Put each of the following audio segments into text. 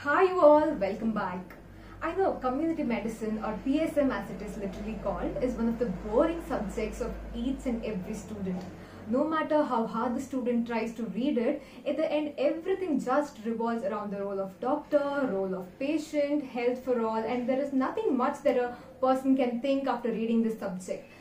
Hi you all, welcome back. I know community medicine or PSM as it is literally called is one of the boring subjects of each and every student. No matter how hard the student tries to read it, at the end everything just revolves around the role of doctor, role of patient, health for all, and there is nothing much that a person can think after reading this subject.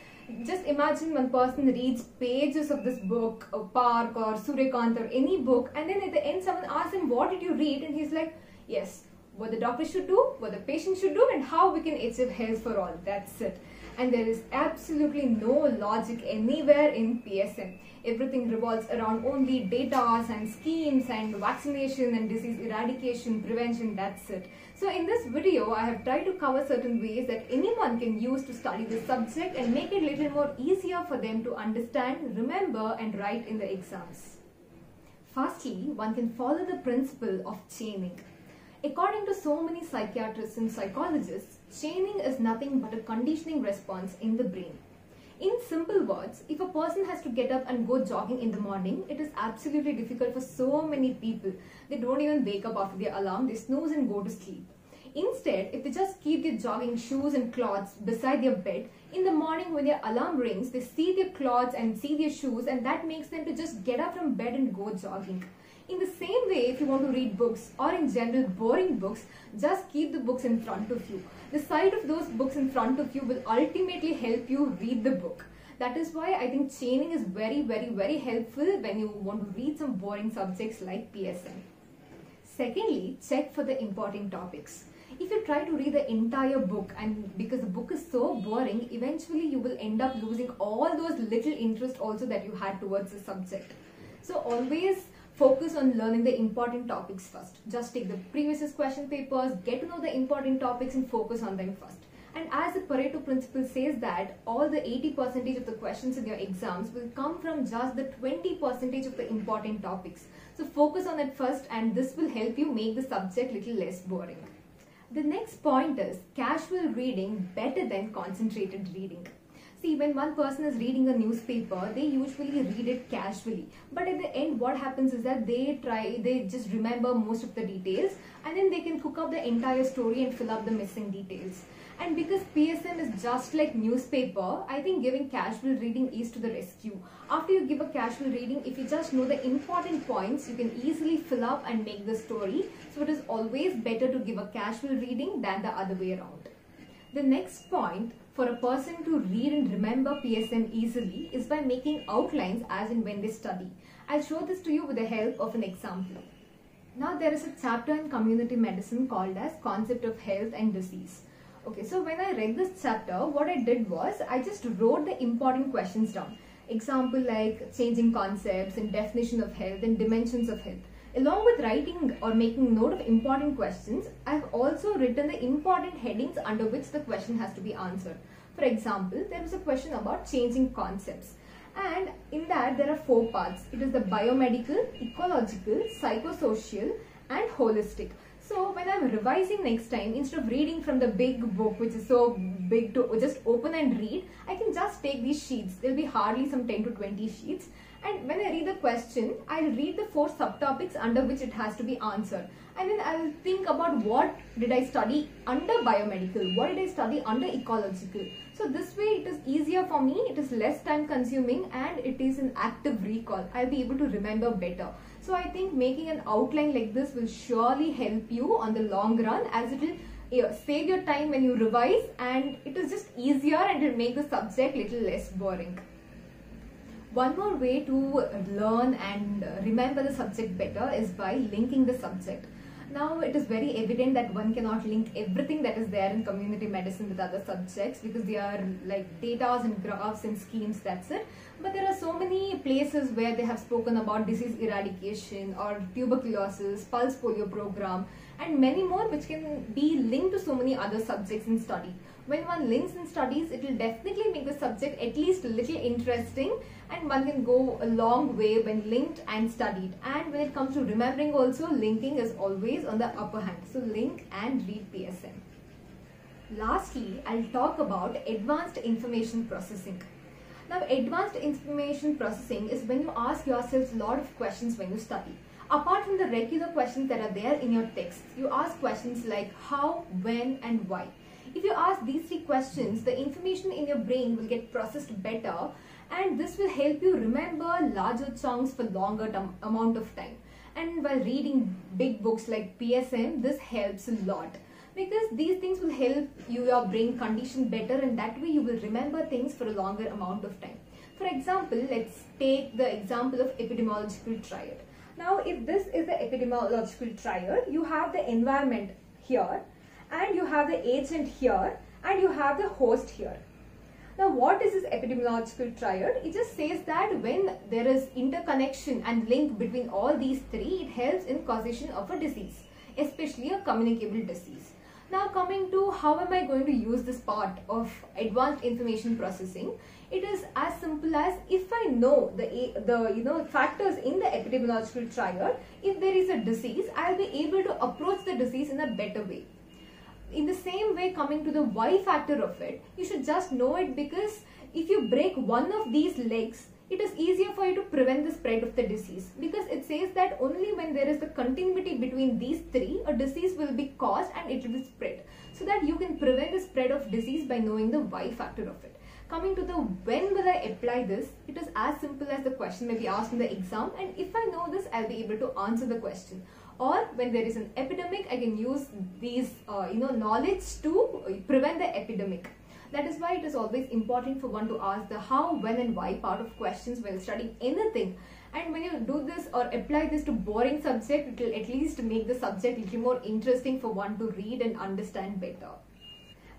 Just imagine one person reads pages of this book, or Park or Suryakant or any book, and then at the end someone asks him, what did you read? And he's like, yes, what the doctor should do, what the patient should do, and how we can achieve health for all. That's it. And there is absolutely no logic anywhere in PSM. Everything revolves around only data and schemes and vaccination and disease eradication, prevention, that's it. So in this video, I have tried to cover certain ways that anyone can use to study this subject and make it a little more easier for them to understand, remember and write in the exams. Firstly, one can follow the principle of chaining. According to so many psychiatrists and psychologists, chaining is nothing but a conditioning response in the brain. In simple words, if a person has to get up and go jogging in the morning, it is absolutely difficult for so many people. They don't even wake up after their alarm, they snooze and go to sleep. Instead, if they just keep their jogging shoes and clothes beside their bed, in the morning when their alarm rings, they see their clothes and see their shoes, and that makes them to just get up from bed and go jogging. In the same way, if you want to read books or in general boring books, just keep the books in front of you. The sight of those books in front of you will ultimately help you read the book. That is why I think chaining is very helpful when you want to read some boring subjects like PSM. Secondly, check for the important topics. If you try to read the entire book and because the book is so boring, eventually you will end up losing all those little interest also that you had towards the subject. So always focus on learning the important topics first. Just take the previous question papers, get to know the important topics and focus on them first. And as the Pareto principle says that all the 80% of the questions in your exams will come from just the 20% of the important topics. So focus on it first and this will help you make the subject little less boring. The next point is casual reading better than concentrated reading. See, when one person is reading a newspaper, they usually read it casually. But at the end, what happens is that they just remember most of the details and then they can cook up the entire story and fill up the missing details. And because PSM is just like newspaper, I think giving casual reading is to the rescue. After you give a casual reading, if you just know the important points, you can easily fill up and make the story. So it is always better to give a casual reading than the other way around. The next point for a person to read and remember PSM easily is by making outlines as in when they study. I'll show this to you with the help of an example. Now there is a chapter in community medicine called as Concept of Health and Disease. Okay, so when I read this chapter, what I did was I just wrote the important questions down. Example like changing concepts and definition of health and dimensions of health. Along with writing or making note of important questions, I've also written the important headings under which the question has to be answered. For example, there was a question about changing concepts. And in that, there are 4 parts. It is the biomedical, ecological, psychosocial, and holistic. So when I'm revising next time, instead of reading from the big book, which is so big to just open and read, I can just take these sheets. There will be hardly some 10 to 20 sheets. And when I read the question, I'll read the 4 subtopics under which it has to be answered. And then I'll think about what did I study under biomedical, what did I study under ecological. So this way it is easier for me, it is less time consuming and it is an active recall. I'll be able to remember better. So I think making an outline like this will surely help you on the long run as it will save your time when you revise and it is just easier and it will make the subject little less boring. One more way to learn and remember the subject better is by linking the subject. Now it is very evident that one cannot link everything that is there in community medicine with other subjects because they are like data and graphs and schemes, that's it. But there are so many places where they have spoken about disease eradication or tuberculosis, pulse polio program and many more which can be linked to so many other subjects in study. When one links in studies, it will definitely make the subject at least a little interesting and one can go a long way when linked and studied. And when it comes to remembering also, linking is always on the upper hand. So link and read PSM. Lastly, I'll talk about advanced information processing. Now, advanced information processing is when you ask yourself a lot of questions when you study. Apart from the regular questions that are there in your text, you ask questions like how, when, and why. If you ask these 3 questions, the information in your brain will get processed better, and this will help you remember larger chunks for longer amount of time. And while reading big books like PSM, this helps a lot, because these things will help your brain condition better, and that way you will remember things for a longer amount of time. For example, let's take the example of epidemiological triad. Now, if this is the epidemiological triad, you have the environment here, and you have the agent here, and you have the host here. Now, what is this epidemiological triad? It just says that when there is interconnection and link between all these 3, it helps in causation of a disease, especially a communicable disease. Now, coming to how am I going to use this part of advanced information processing, it is as simple as, if I know the factors in the epidemiological triad, if there is a disease, I'll be able to approach the disease in a better way. In the same way, coming to the why factor of it, you should just know it, because if you break one of these legs, it is easier for you to prevent the spread of the disease, because it says that only when there is the continuity between these 3, a disease will be caused and it will spread, so that you can prevent the spread of disease by knowing the why factor of it. Coming to the when will I apply this, it is as simple as the question may be asked in the exam, and if I know this, I'll be able to answer the question. Or when there is an epidemic, I can use these knowledge to prevent the epidemic. That is why it is always important for one to ask the how, when, and why part of questions while studying anything. And when you do this or apply this to boring subject, it will at least make the subject a little more interesting for one to read and understand better.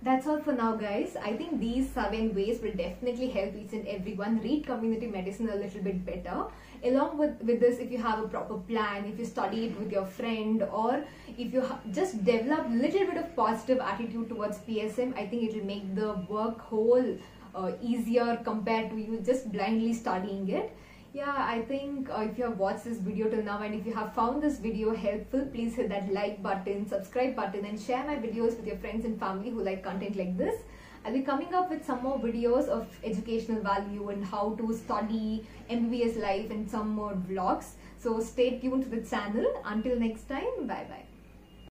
That's all for now, guys. I think these 7 ways will definitely help each and everyone read community medicine a little bit better. Along with this, if you have a proper plan, if you study it with your friend, or if you just develop a little bit of positive attitude towards PSM, I think it will make the work whole easier compared to you just blindly studying it. Yeah, I think if you have watched this video till now, and if you have found this video helpful, please hit that like button, subscribe button, and share my videos with your friends and family who like content like this. I'll be coming up with some more videos of educational value and how to study MBBS life, and some more vlogs. So stay tuned to the channel. Until next time, bye bye.